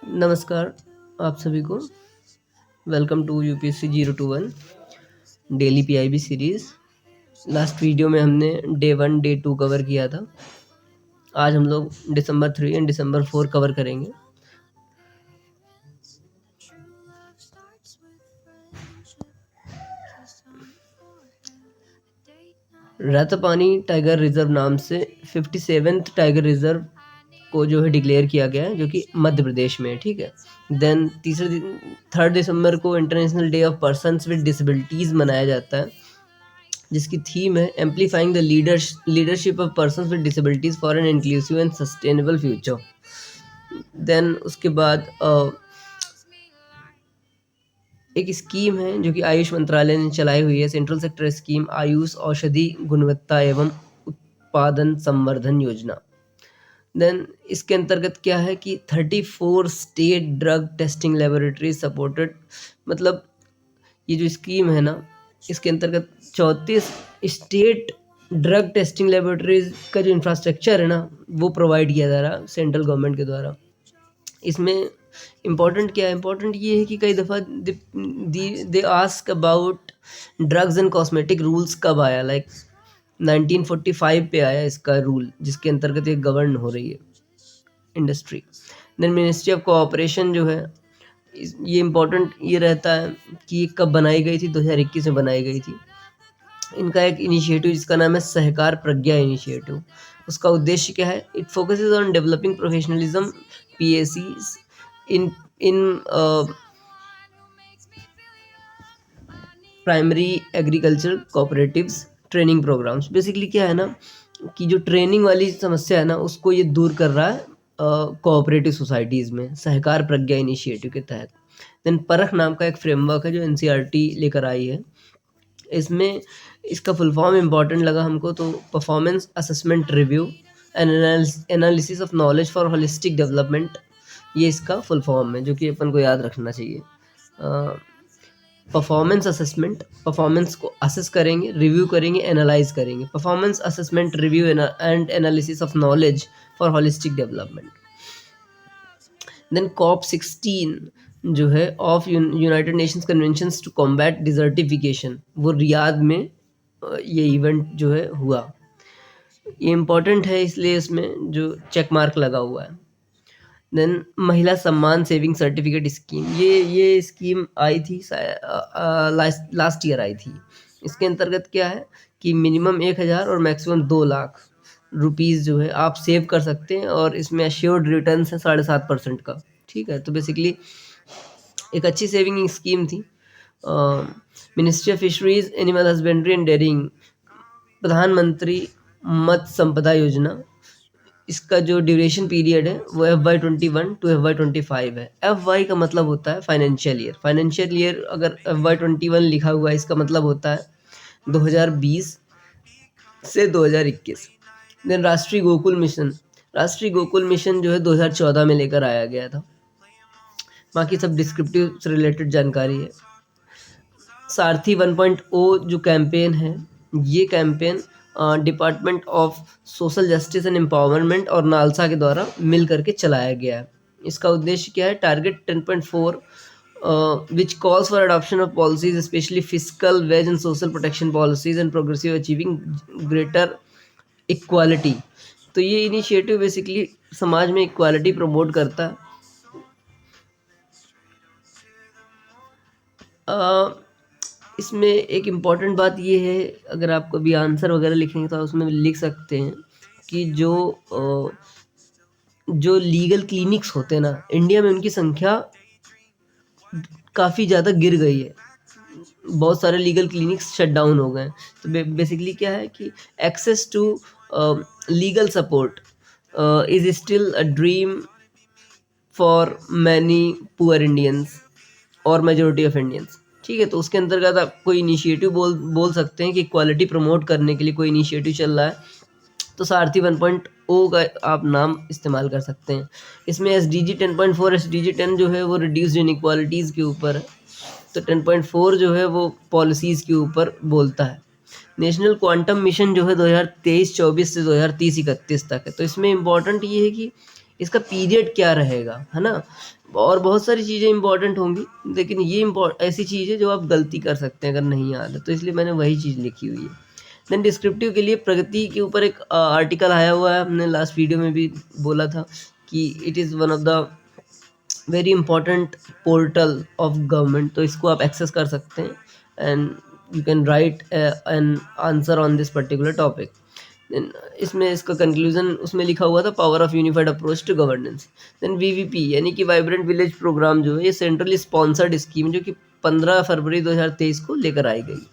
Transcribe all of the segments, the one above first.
नमस्कार आप सभी को। Welcome to UPSC 021 daily PIB series. Last video में हमने डे 1 डे 2 कवर किया था। आज हम लोग दिसंबर 3 एंड दिसंबर 4 कवर करेंगे। रातापानी टाइगर रिजर्व नाम से 57th टाइगर रिजर्व को जो है डिक्लेयर किया गया है, जो कि मध्य प्रदेश में है। ठीक है। देन 3 दिसंबर को international day of persons with disabilities मनाया जाता है, जिसकी थीम है amplifying the leadership of persons with disabilities for an inclusive and sustainable future. Then उसके बाद एक स्कीम है जो कि आयुष मंत्रालय ने चलाई हुई है, सेंट्रल सेक्टर स्कीम आयुष औषधि गुणवत्ता एवं उत्पादन संवर्धन योजना। देन इसके अंतर्गत क्या है कि 34 state drug testing laboratory supported, मतलब ये जो स्कीम है ना, इसके अंतर्गत 34 स्टेट ड्रग टेस्टिंग लेबोरेटरीज का जो इंफ्रास्ट्रक्चर है ना, वो प्रोवाइड किया जा रहा सेंट्रल गवर्नमेंट के द्वारा। इसमें इम्पोर्टेंट क्या है? इम्पोर्टेंट ये है कि कई दफ़ा they ask about drugs and cosmetic rules कब आया, लाइक 1945 पे आया इसका रूल, जिसके अंतर्गत ये गवर्न हो रही है industry. Then ministry of cooperation जो है, ये इम्पोर्टेंट ये रहता है कि ये कब बनाई गई थी, 2021 में बनाई गई थी। इनका एक इनिशिएटिव जिसका नाम है सहकार प्रज्ञा इनिशिएटिव। उसका उद्देश्य क्या है? It focuses on developing professionalism PACs in primary agriculture cooperatives training programmes. Basically क्या है ना कि जो ट्रेनिंग वाली समस्या है ना, उसको ये दूर कर रहा है कोऑपरेटिव सोसाइटीज़ में, सहकार प्रज्ञा इनिशिएटिव के तहत। देन परख नाम का एक फ्रेमवर्क है जो NCERT लेकर आई है। इसमें इसका फुल फॉर्म इम्पॉर्टेंट लगा हमको, तो performance assessment review and analysis of knowledge for holistic development, ये इसका फुल फॉर्म है, जो कि अपन को याद रखना चाहिए। परफॉर्मेंस असेसमेंट, परफॉर्मेंस को असेस करेंगे, रिव्यू करेंगे, एनालाइज करेंगे। Performance assessment review and analysis of knowledge for holistic development. Then COP16 जो है of United Nations conventions to combat desertification, वो रियाद में ये इवेंट जो है हुआ। ये इम्पोर्टेंट है इसलिए इसमें जो चेक मार्क लगा हुआ है। देन महिला सम्मान सेविंग सर्टिफिकेट स्कीम, ये स्कीम आई थी लास्ट ईयर आई थी। इसके अंतर्गत क्या है कि मिनिमम 1000 और मैक्सिमम 2 लाख रुपीज़ जो है आप सेव कर सकते हैं, और इसमें एश्योर्ड रिटर्न है 7.5% का। ठीक है, तो बेसिकली एक अच्छी सेविंग स्कीम थी। Ministry of fisheries animal husbandry and dairying, Pradhan Mantri Matsya संपदा योजना, इसका जो ड्यूरेशन पीरियड है वो FY21 टू FY25 है। FY का मतलब होता है फाइनेंशियल ईयर। फाइनेंशियल ईयर अगर FY21 लिखा हुआ है, इसका मतलब होता है 2020 से 2021। देन राष्ट्रीय गोकुल मिशन, राष्ट्रीय गोकुल मिशन जो है 2014 में लेकर आया गया था। बाकी सब डिस्क्रिप्टिव से रिलेटेड जानकारी है। सारथी 1.0 जो कैंपेन है, ये campaign department of social justice and empowerment और नालसा के द्वारा मिल करके चलाया गया है। इसका उद्देश्य क्या है? Target 10.4 which calls for adoption of policies especially fiscal, wage and social protection policies and progressive achieving greater equality। तो ये इनिशिएटिव बेसिकली समाज में इक्वालिटी प्रमोट करता है। इसमें एक इम्पॉर्टेंट बात ये है, अगर आप कभी आंसर वगैरह लिखेंगे तो आप उसमें लिख सकते हैं कि जो लीगल क्लिनिक्स होते हैं ना इंडिया में, उनकी संख्या काफ़ी ज़्यादा गिर गई है। बहुत सारे लीगल क्लिनिक्स शट डाउन हो गए। तो बेसिकली क्या है कि access to legal support is still a dream for many poor Indians और मेजोरिटी ऑफ इंडियंस। ठीक है, तो उसके अंतर्गत आप कोई इनिशिएटिव बोल सकते हैं कि क्वालिटी प्रमोट करने के लिए कोई इनिशिएटिव चल रहा है, तो सारथी 1.0 का आप नाम इस्तेमाल कर सकते हैं। इसमें SDG 10.4 SDG 10 जो है वो रिड्यूस्ड इनइक्वालिटीज़ के ऊपर है, तो 10.4 जो है वो पॉलिसीज़ के ऊपर बोलता है। नेशनल क्वांटम मिशन जो है 2023-24 से 2030-31 तक है। तो इसमें इम्पॉर्टेंट ये है कि इसका पीरियड क्या रहेगा, है ना। और बहुत सारी चीज़ें इंपॉर्टेंट होंगी, लेकिन ये ऐसी चीज़ है जो आप गलती कर सकते हैं अगर नहीं याद है, तो इसलिए मैंने वही चीज़ लिखी हुई है। देन डिस्क्रिप्टिव के लिए प्रगति के ऊपर एक आर्टिकल आया हुआ है, हमने लास्ट वीडियो में भी बोला था कि it is one of the very important portal of government, तो इसको आप एक्सेस कर सकते हैं and you can write an answer on this particular topic. Then इसमें इसका कंक्लूजन उसमें लिखा हुआ था, power of unified approach to governance. Then VVP यानी कि वाइब्रेंट विलेज प्रोग्राम जो है, ये सेंट्रली स्पॉन्सर्ड स्कीम जो कि 15 फरवरी 2023 को लेकर आई गई।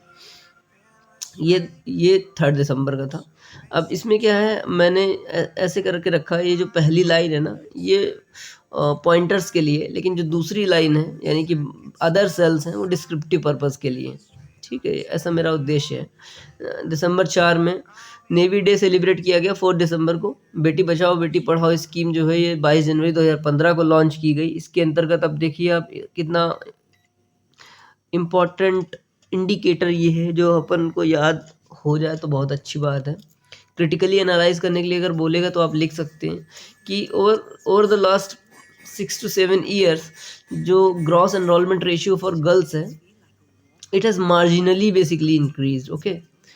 ये 3 दिसंबर का था। अब इसमें क्या है, मैंने ऐसे करके रखा है, ये जो पहली लाइन है ना, ये पॉइंटर्स के लिए, लेकिन जो दूसरी लाइन है यानी कि अदर सेल्स हैं, वो डिस्क्रिप्टिव पर्पस के लिए, ठीक है। ऐसा मेरा उद्देश्य है। दिसंबर 4 में नेवी डे सेलिब्रेट किया गया 4 दिसंबर को। बेटी बचाओ बेटी पढ़ाओ स्कीम जो है, ये 22 जनवरी 2015 को लॉन्च की गई। इसके अंतर्गत अब देखिए आप कितना इम्पॉर्टेंट इंडिकेटर ये है, जो अपन को याद हो जाए तो बहुत अच्छी बात है। क्रिटिकली एनालाइज करने के लिए अगर बोलेगा तो आप लिख सकते हैं कि over the last 6 to 7 years जो gross enrolment ratio for girls है, it has marginally basically increase, okay.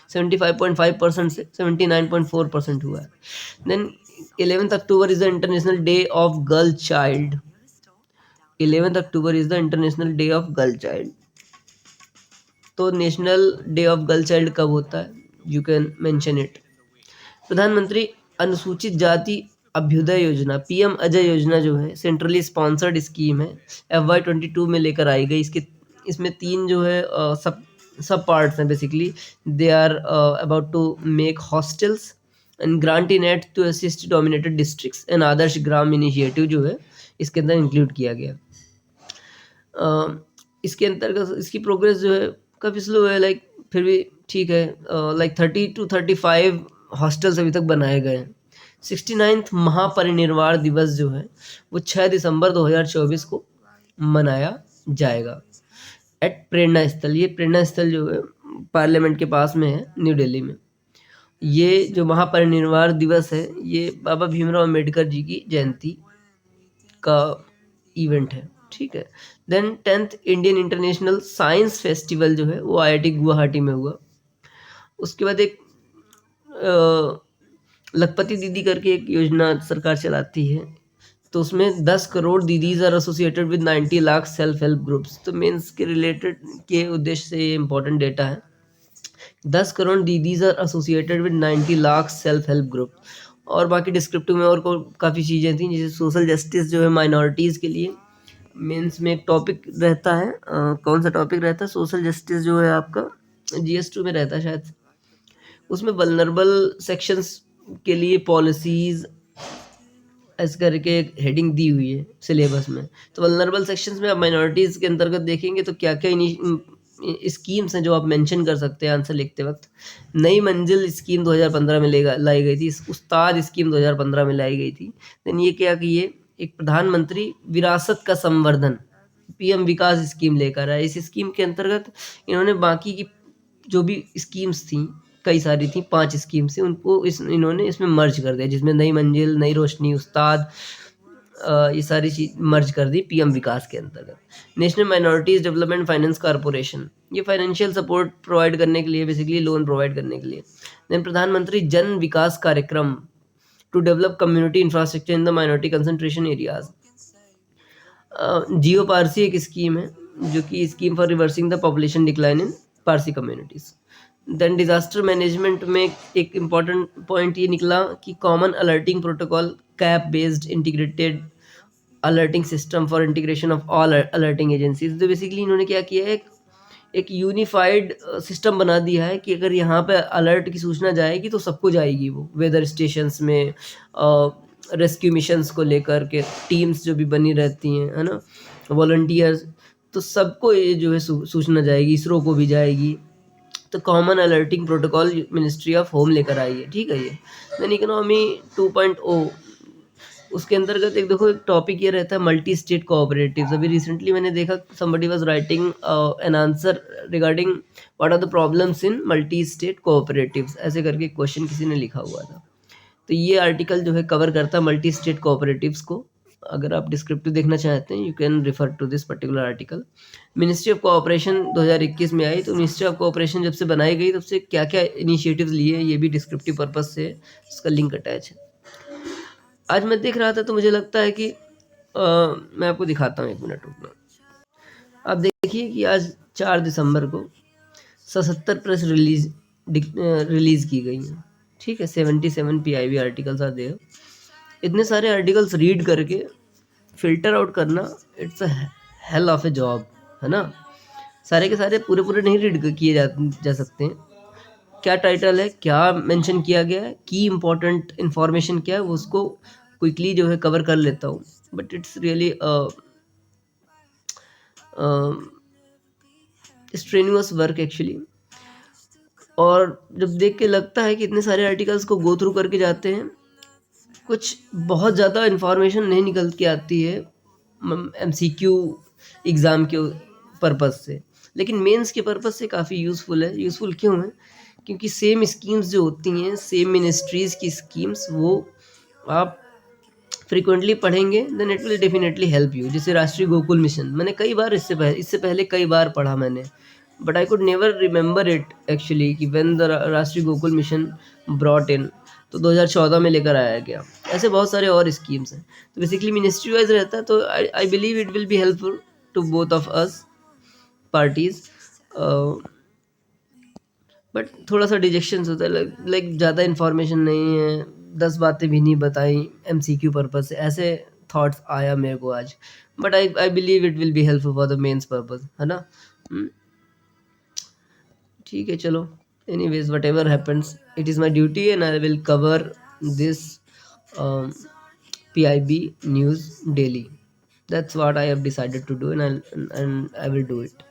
75.5% से 79.4% हुआ है। Then 11 October is the international day of girl child. 11 October is the international day of girl child. तो national day of girl child कब होता है, you can mention it. प्रधानमंत्री अनुसूचित जाति अभ्युदय योजना, पीएम अजय योजना जो है, सेंट्रली स्पॉन्सर्ड स्कीम है, FY22 में लेकर आई गई। इसमें 3 जो है सब पार्ट्स हैं basically. They are about to make hostels and grant in aid to assist dominated districts and Adarsh Gram initiative जो है इसके अंदर इंक्लूड किया गया। इसके अंतर्गत इसकी प्रोग्रेस जो है काफ़ी स्लो है, लाइक फिर भी ठीक है। लाइक 30 to 35 हॉस्टल्स अभी तक बनाए गए हैं। 69वां महापरिनिर्वाण दिवस जो है वो 6 दिसंबर 2024 को मनाया जाएगा एट प्रेरणा स्थल। ये प्रेरणा स्थल जो है पार्लियामेंट के पास में है, न्यू दिल्ली में। ये जो महापरिनिर्वाण दिवस है, ये बाबा भीमराव अम्बेडकर जी की जयंती का इवेंट है, ठीक है। Then 10th Indian international science festival जो है वो IIT गुवाहाटी में हुआ। उसके बाद एक लखपति दीदी करके एक योजना सरकार चलाती है, तो उसमें 10 crore didis are associated with 90 lakh self help groups. तो मेंस के रिलेटेड के उद्देश्य से ये इंपॉर्टेंट डेटा है। 10 crore didis are associated with 90 lakh self help group. और बाकी डिस्क्रिप्टिव में और काफ़ी चीज़ें थी, जैसे सोशल जस्टिस जो है माइनॉरिटीज़ के लिए मेंस में एक टॉपिक रहता है। कौन सा टॉपिक रहता है, सोशल जस्टिस जो है आपका GS2 में रहता है शायद। उसमें वल्नरेबल सेक्शंस के लिए पॉलिसीज़ ऐसे करके एक हेडिंग दी हुई है सिलेबस में। तो वल्नरेबल सेक्शंस में आप माइनॉरिटीज़ के अंतर्गत देखेंगे तो क्या क्या स्कीम्स हैं जो आप मेंशन कर सकते हैं आंसर लिखते वक्त। नई मंजिल स्कीम 2015 में लाई गई थी। उस्ताद स्कीम 2015 में लाई गई थी। देन ये क्या कि ये एक प्रधानमंत्री विरासत का संवर्धन PM विकास स्कीम लेकर आए। इस स्कीम के अंतर्गत इन्होंने बाकी की जो भी स्कीम्स थी, कई सारी थी, 5 स्कीम्स थी, उनको इन्होंने इसमें मर्ज कर दिया, जिसमें नई मंजिल, नई रोशनी, उस्ताद, ये सारी चीज मर्ज कर दी PM विकास के अंतर्गत। National minorities development finance corporation, ये फाइनेंशियल सपोर्ट प्रोवाइड करने के लिए, बेसिकली लोन प्रोवाइड करने के लिए। देन प्रधानमंत्री Jan Vikas Karyakram to develop community infrastructure in the minority concentration areas. Jiyo Parsi एक स्कीम है, जो कि scheme for reversing the population decline in Parsi communities. Then disaster management में एक इम्पॉर्टेंट पॉइंट ये निकला कि common alerting protocol, CAP based integrated alerting system for integration of all alerting agencies. तो बेसिकली इन्होंने क्या किया है, एक यूनिफाइड सिस्टम बना दिया है कि अगर यहाँ पे अलर्ट की सूचना जाएगी तो सबको जाएगी, वो वेदर स्टेशंस में, रेस्क्यू मिशंस को लेकर के टीम्स जो भी बनी रहती हैं, है ना, वॉलंटियर्स, तो सबको ये जो है सूचना जाएगी, इसरो को भी जाएगी। तो common alerting protocol ministry of home लेकर आई है, ठीक है। ये देन इकोनॉमी 2.0, उसके अंतर्गत एक देखो एक टॉपिक ये रहता है मल्टी स्टेट कोऑपरेटिव्स। अभी रिसेंटली मैंने देखा somebody was writing an answer regarding what are the problems in multi state cooperatives, ऐसे करके क्वेश्चन किसी ने लिखा हुआ था। तो ये आर्टिकल जो है कवर करता है मल्टी स्टेट कोऑपरेटिव्स को। अगर आप डिस्क्रिप्टिव देखना चाहते हैं, you can refer to this particular article. Ministry of cooperation 2021 में आई, तो मिनिस्ट्री ऑफ कोऑपरेशन जब से बनाई गई तब से क्या क्या इनिशिएटिव्स लिए, ये भी डिस्क्रिप्टिव पर्पज से इसका लिंक अटैच है। आज मैं देख रहा था तो मुझे लगता है कि मैं आपको दिखाता हूँ, 1 मिनट रुकना। आप देखिए कि आज 4 दिसंबर को 77 प्रेस रिलीज की गई हैं, ठीक है। 77 PIB आर्टिकल्स आर देयर। इतने सारे आर्टिकल्स रीड करके फिल्टर आउट करना, it's a hell of a job, है ना। सारे के सारे पूरे पूरे नहीं रीड किए जा सकते हैं। क्या टाइटल है, क्या मेंशन किया गया है, की इंपॉर्टेंट इन्फॉर्मेशन क्या है, वो उसको क्विकली जो है कवर कर लेता हूँ। But it's really strenuous work actually. और जब देख के लगता है कि इतने सारे आर्टिकल्स को गो थ्रू करके जाते हैं, कुछ बहुत ज़्यादा इन्फॉर्मेशन नहीं निकल के आती है MCQ एग्ज़ाम के पर्पज़ से, लेकिन मेंस के पर्पज़ से काफ़ी यूज़फुल है। यूज़फुल क्यों है? क्योंकि सेम स्कीम्स जो होती हैं, सेम मिनिस्ट्रीज़ की स्कीम्स, वो आप फ्रीक्वेंटली पढ़ेंगे then it will definitely help you. जैसे राष्ट्रीय गोकुल मिशन, मैंने कई बार इससे पहले कई बार पढ़ा मैंने, but I could never remember it actually कि व्हेन द राष्ट्रीय गोकुल मिशन ब्रॉट इन, तो 2014 में लेकर आया गया। ऐसे बहुत सारे और स्कीम्स हैं। तो बेसिकली मिनिस्ट्री वाइज रहता है, तो I believe it will be helpful to both of us parties. But थोड़ा सा डिजेक्शंस होता है, लाइक ज़्यादा इन्फॉर्मेशन नहीं है, 10 बातें भी नहीं बताई MCQ पर्पज़ से, ऐसे थॉट्स आया मेरे को आज। But I believe it will be helpful for the mains purpose, है ना। ठीक है, चलो। Anyways, whatever happens, it is my duty and I will cover this PIB news daily. That's what I have decided to do, and I will do it.